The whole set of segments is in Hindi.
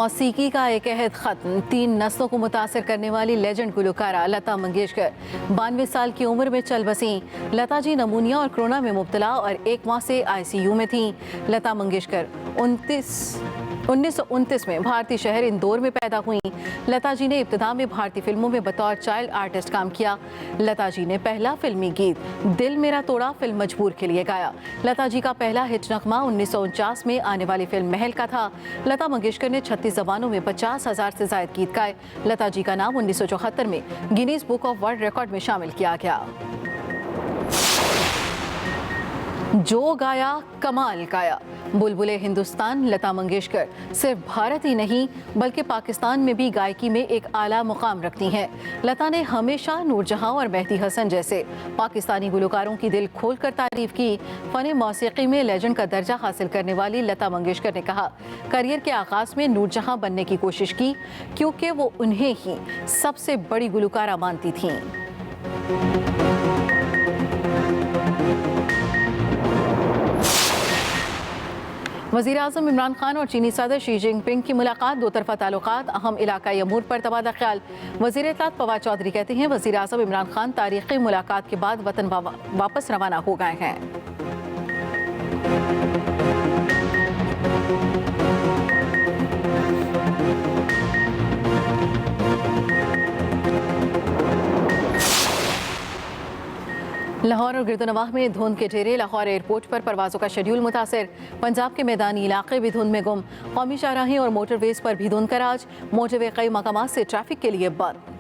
मौसीकी का एक अहद ख़त्म। 3 नस्लों को मुतासर करने वाली लेजेंड गुलकारा लता मंगेशकर 92 साल की उम्र में चल बसी। लता जी नमूनिया और कोरोना में मुब्तला और 1 माह से ICU में थीं। लता मंगेशकर 1929 में भारतीय शहर इंदौर में पैदा हुई। लता जी ने इब्तिदा में भारतीय फिल्मों में बतौर चाइल्ड आर्टिस्ट काम किया। लता जी ने पहला फिल्मी गीत दिल मेरा तोड़ा फिल्म मजबूर के लिए गाया। लता जी का पहला हिट नगमा 1949 में आने वाली फिल्म महल का था। लता मंगेशकर ने 36 जबानों में 50,000 से ज्यादा गीत गाए। लता जी का नाम 1974 में Guinness book of world record में शामिल किया गया। जो गाया कमाल गाया। बुलबुले हिंदुस्तान लता मंगेशकर सिर्फ भारत ही नहीं बल्कि पाकिस्तान में भी गायकी में एक आला मुकाम रखती हैं। लता ने हमेशा नूरजहां और मेहदी हसन जैसे पाकिस्तानी गुलकारों की दिल खोलकर तारीफ की। फ़न मौसीकी में लेजेंड का दर्जा हासिल करने वाली लता मंगेशकर ने कहा, करियर के आगाज में नूरजहां बनने की कोशिश की क्योंकि वो उन्हें ही सबसे बड़ी गुलकारा मानती थीं। वज़ीर आज़म इमरान खान और चीनी सदर शी जिनपिंग की मुलाकात। 2 तरफ़ा ताल्लुकात, अहम इलाकाई अमूर पर तबादला ख्याल। वज़ीर इत्तलात फवाद चौधरी कहते हैं, वज़ीर आज़म इमरान खान तारीख़ी मुलाकात के बाद वतन वापस रवाना हो गए हैं। लाहौर और गिरदोनवाह में धुंध के ढेरे। लाहौर एयरपोर्ट पर परवाज़ों का शेड्यूल मुतासिर। पंजाब के मैदानी इलाके भी धुंध में गुम। कौमी शाहराही और मोटरवेज पर भी धुंध का राज। मोटरवे कई मकामात से ट्रैफिक के लिए बंद।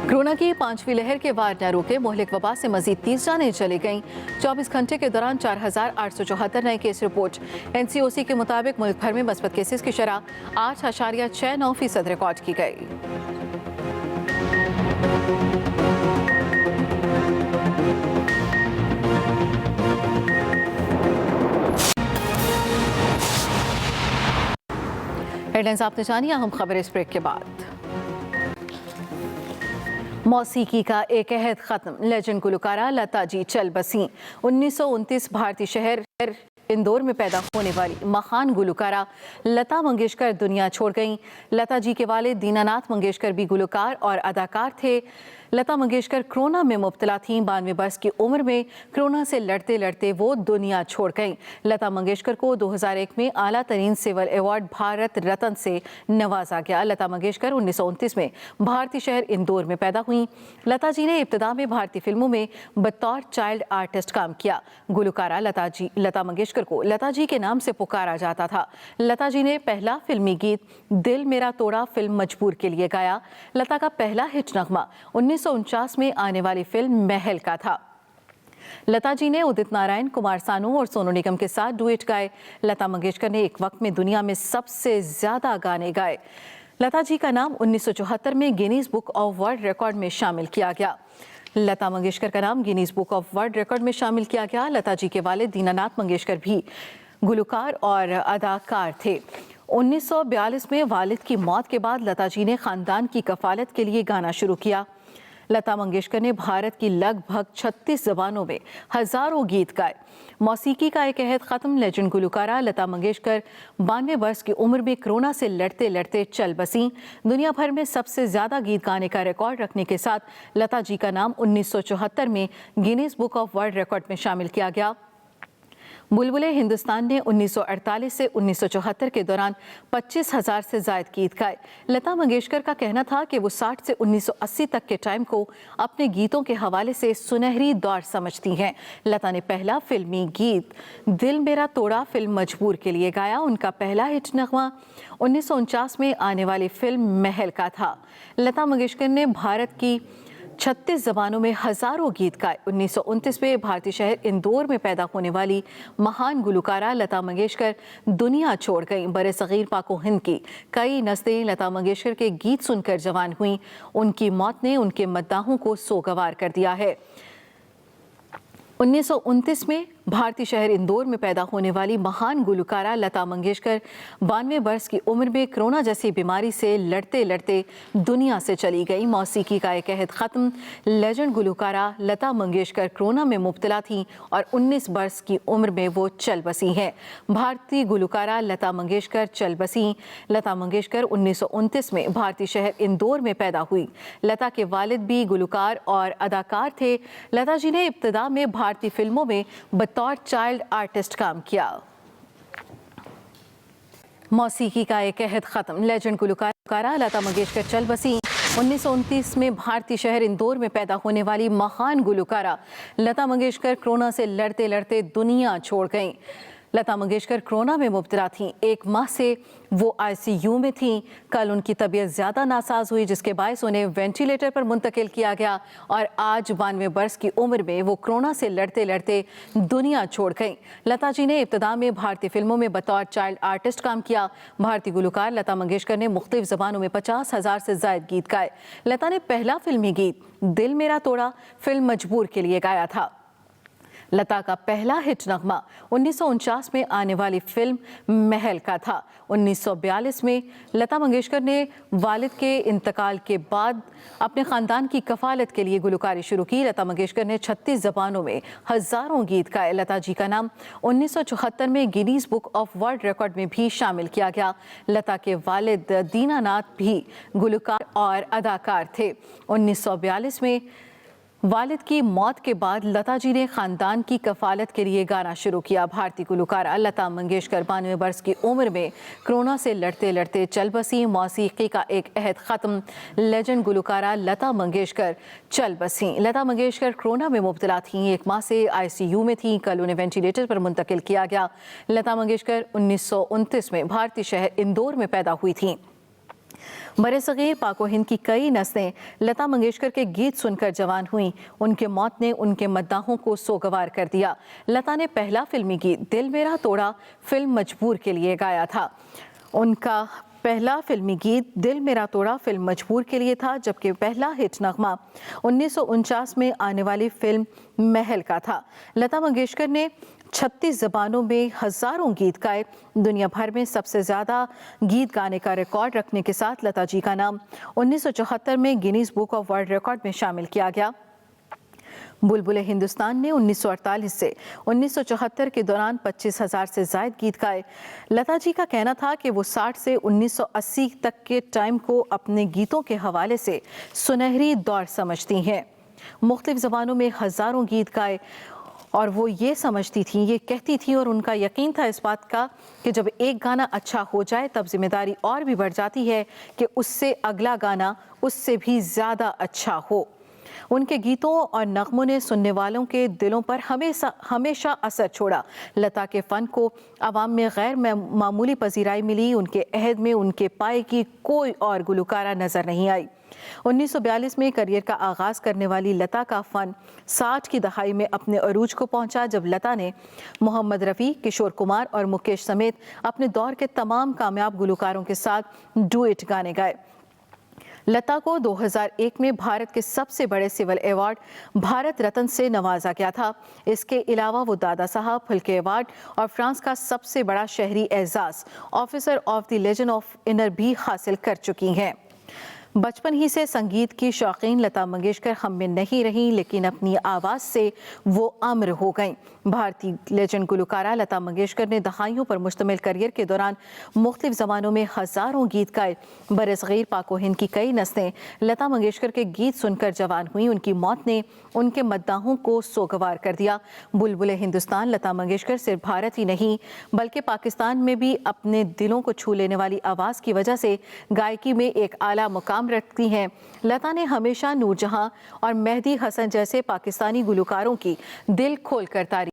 कोरोना की 5वीं लहर के वार न रुके। मोहलिक वबा से मजीद 30 जानें चली गईं। 24 घंटे के दौरान 4,874 नए केस रिपोर्ट। NCOC के मुताबिक मुल्क भर में मस्बत केसेस की शरह 8.69% रिकॉर्ड की गई। हेडलाइंस आपने जानी, अहम खबर इस ब्रेक के बाद। मौसीकी का एक अहद ख़त्म। लेजेंड गुलकारा लता जी चल बसी। 1929 भारतीय शहर इंदौर में पैदा होने वाली महान गुलकारा लता मंगेशकर दुनिया छोड़ गईं। लता जी के वालिद दीनानाथ मंगेशकर भी गुलकार और अदाकार थे। लता मंगेशकर कोरोना में मुब्तला थीं। 92 बरस की उम्र में कोरोना से लड़ते लड़ते वो दुनिया छोड़ गईं। लता मंगेशकर को 2001 में आला तरीन सिविल अवार्ड भारत रत्न से नवाजा गया। लता मंगेशकर 1929 में भारतीय शहर इंदौर में पैदा हुई। लता जी ने इब्तिदा में भारतीय फिल्मों में बतौर चाइल्ड आर्टिस्ट काम किया। गुलकारा लता मंगेशकर को लता जी के नाम से पुकारा जाता था। लता जी ने पहला फिल्मी गीत दिल मेरा तोड़ा फिल्म मजबूर के लिए गाया। लता का पहला हिट नगमा 1949 में आने वाली फिल्म महल का था। लता जी ने उदित नारायण, कुमार सानू और सोनू निगम के साथ डुएट गाए। लता मंगेशकर ने एक वक्त में दुनिया में सबसे ज्यादा गाने गाए। लता जी का नाम 1974 में Guinness book of world record में शामिल किया गया। लता मंगेशकर का नाम Guinness book of world record में शामिल किया गया। लता जी के वालिद दीनानाथ मंगेशकर भी गुलकार और अदाकार थे। 1942 में वालिद की मौत के बाद लता जी ने खानदान की कफालत के लिए गाना शुरू किया। लता मंगेशकर ने भारत की लगभग 36 जबानों में हजारों गीत गाए। मौसीकी का एक अहद ख़त्म। लेजेंड गुलकारा लता मंगेशकर 92 वर्ष की उम्र में कोरोना से लड़ते लड़ते चल बसी। दुनिया भर में सबसे ज्यादा गीत गाने का रिकॉर्ड रखने के साथ लता जी का नाम 1974 में Guinness book of world record में शामिल किया गया। बुलबुले हिंदुस्तान ने 1948 से 1974 के दौरान 25,000 से ज्यादा गीत गाए। लता मंगेशकर का कहना था कि वो 60 से 1980 तक के टाइम को अपने गीतों के हवाले से सुनहरी दौर समझती हैं। लता ने पहला फिल्मी गीत दिल मेरा तोड़ा फिल्म मजबूर के लिए गाया। उनका पहला हिट नगमा 1949 में आने वाली फिल्म महल का था। लता मंगेशकर ने भारत की 36 जबानों में हजारों गीत गाए। 1929 में भारतीय शहर इंदौर में पैदा होने वाली महान गुलकारा लता मंगेशकर दुनिया छोड़ गईं। बरे-सगीर पाको हिंद की कई नस्लें लता मंगेशकर के गीत सुनकर जवान हुईं। उनकी मौत ने उनके मद्दाहों को सोगवार कर दिया है। 1929 में भारतीय शहर इंदौर में पैदा होने वाली महान गुलकारा लता मंगेशकर 92 वर्ष की उम्र में कोरोना जैसी बीमारी से लड़ते लड़ते दुनिया से चली गई। मौसीकी का एक अहद ख़त्म। लेजेंड गुलकारा लता मंगेशकर कोरोना में मुब्तला थीं और 19 वर्ष की उम्र में वो चल बसी हैं। भारतीय गुलकारा लता मंगेशकर चल बसी। लता मंगेशकर 1929 में भारतीय शहर इंदौर में पैदा हुई। लता के वालिद भी गुलकार और अदाकार थे। लता जी ने इब्तिदा में भारतीय फिल्मों में बतौर चाइल्ड आर्टिस्ट काम किया। मौसीकी का एक अहद ख़त्म। लेजेंड गुलकारा लता मंगेशकर चल बसी। 1929 में भारतीय शहर इंदौर में पैदा होने वाली महान गुलकारा लता मंगेशकर कोरोना से लड़ते लड़ते दुनिया छोड़ गईं। लता मंगेशकर कोरोना में मुब्तला थीं। 1 माह से वो ICU में थीं। कल उनकी तबीयत ज़्यादा नासाज हुई, जिसके बायस उन्हें वेंटिलेटर पर मुंतकिल किया गया और आज 92 वर्ष की उम्र में वो कोरोना से लड़ते लड़ते दुनिया छोड़ गईं। लता जी ने इब्तिदा में भारतीय फिल्मों में बतौर चाइल्ड आर्टिस्ट काम किया। भारतीय गुलकार लता मंगेशकर ने मुख्तलिफ ज़बानों में 50,000 से ज़ायद गीत गाए। लता ने पहला फिल्मी गीत दिल मेरा तोड़ा फिल्म मजबूर के लिए गाया था। लता का पहला हिट नगमा 1949 में आने वाली फिल्म महल का था। 1942 में लता मंगेशकर ने वालिद के इंतकाल के बाद अपने ख़ानदान की कफ़ालत के लिए गुलकारी शुरू की। लता मंगेशकर ने 36 ज़बानों में हज़ारों गीत गाए। लता जी का नाम 1974 में Guinness book of world record में भी शामिल किया गया। लता के वालिद दीनानाथ भी गुलकार और अदाकार थे। 1942 में वालिद की मौत के बाद लता जी ने ख़ानदान की कफ़ालत के लिए गाना शुरू किया। भारतीय गुलकारा लता मंगेशकर 92 वर्ष की उम्र में कोरोना से लड़ते लड़ते चल बसी। मौसीकी का एक अहद ख़त्म। लेजेंड गुलकारा लता मंगेशकर चल बसी। लता मंगेशकर कोरोना में मुब्तला थीं। 1 माह से ICU में थीं। कल उन्हें वेंटिलेटर पर मुंतकिल किया गया। लता मंगेशकर 1929 में भारतीय शहर इंदौर में पैदा हुई थीं। बरसगीर पाको हिंद की कई नस्लें लता मंगेशकर के गीत सुनकर जवान हुईं। उनके मौत ने उनके मद्दाहों को सोगवार कर दिया। लता ने पहला फिल्मी गीत दिल मेरा तोड़ा फिल्म मजबूर के लिए गाया था। उनका पहला फिल्मी गीत दिल मेरा तोड़ा फिल्म मजबूर के लिए था, जबकि पहला हिट नगमा 1949 में आने वाली फिल्म महल का था। लता मंगेशकर ने 36 ज़बानों में हज़ारों गीत गाए। दुनिया भर में सबसे ज़्यादा गीत गाने का रिकॉर्ड रखने के साथ लता जी का नाम 1974 में Guinness book of world record में शामिल किया गया। बुलबुल हिंदुस्तान ने 1948 से 1974 के दौरान 25,000 से ज़ायद गीत गाए। लता जी का कहना था कि वो 60 से 1980 तक के टाइम को अपने गीतों के हवाले से सुनहरी दौर समझती हैं। मुख्तलिफ ज़बानों में हज़ारों गीत गाए और वो ये समझती थी, ये कहती थी और उनका यकीन था इस बात का कि जब एक गाना अच्छा हो जाए तब जिम्मेदारी और भी बढ़ जाती है कि उससे अगला गाना उससे भी ज़्यादा अच्छा हो। उनके गीतों और नगमों ने सुनने वालों के दिलों पर हमेशा असर छोड़ा। लता के फ़न को आवाम में गैर मामूली पजीराई मिली। उनके अहद में उनके पाए की कोई और गुलकारा नज़र नहीं आई। 1942 में करियर का आगाज़ करने वाली लता का फ़न 60 की दहाई में अपने अरूज को पहुंचा, जब लता ने मोहम्मद रफ़ी, किशोर कुमार और मुकेश समेत अपने दौर के तमाम कामयाब गुलकारों के साथ डुएट गाने गाए। लता को 2001 में भारत के सबसे बड़े सिविल अवार्ड भारत रत्न से नवाजा गया था। इसके अलावा वो दादा साहब फाल्के अवार्ड और फ्रांस का सबसे बड़ा शहरी एजाज़ officer of the Legion of Honour भी हासिल कर चुकी हैं। बचपन ही से संगीत की शौकीन लता मंगेशकर हम में नहीं रहीं, लेकिन अपनी आवाज़ से वो अमर हो गईं। भारतीय लेजेंड गुलकारा लता मंगेशकर ने दहाइयों पर मुश्तमिल करियर के दौरान मुख्तलिफ ज़बानों में हज़ारों गीत गाए। बरसगीर पाको हिंद की कई नस्लें लता मंगेशकर के गीत सुनकर जवान हुई। उनकी मौत ने उनके मद्दाहों को सोगवार कर दिया। बुलबुल हिंदुस्तान लता मंगेशकर सिर्फ भारत ही नहीं बल्कि पाकिस्तान में भी अपने दिलों को छू लेने वाली आवाज़ की वजह से गायकी में एक आला मुकाम रखती हैं। लता ने हमेशा नूरजहां और मेहदी हसन जैसे पाकिस्तानी गुलकारों की दिल खोलकर तारीफ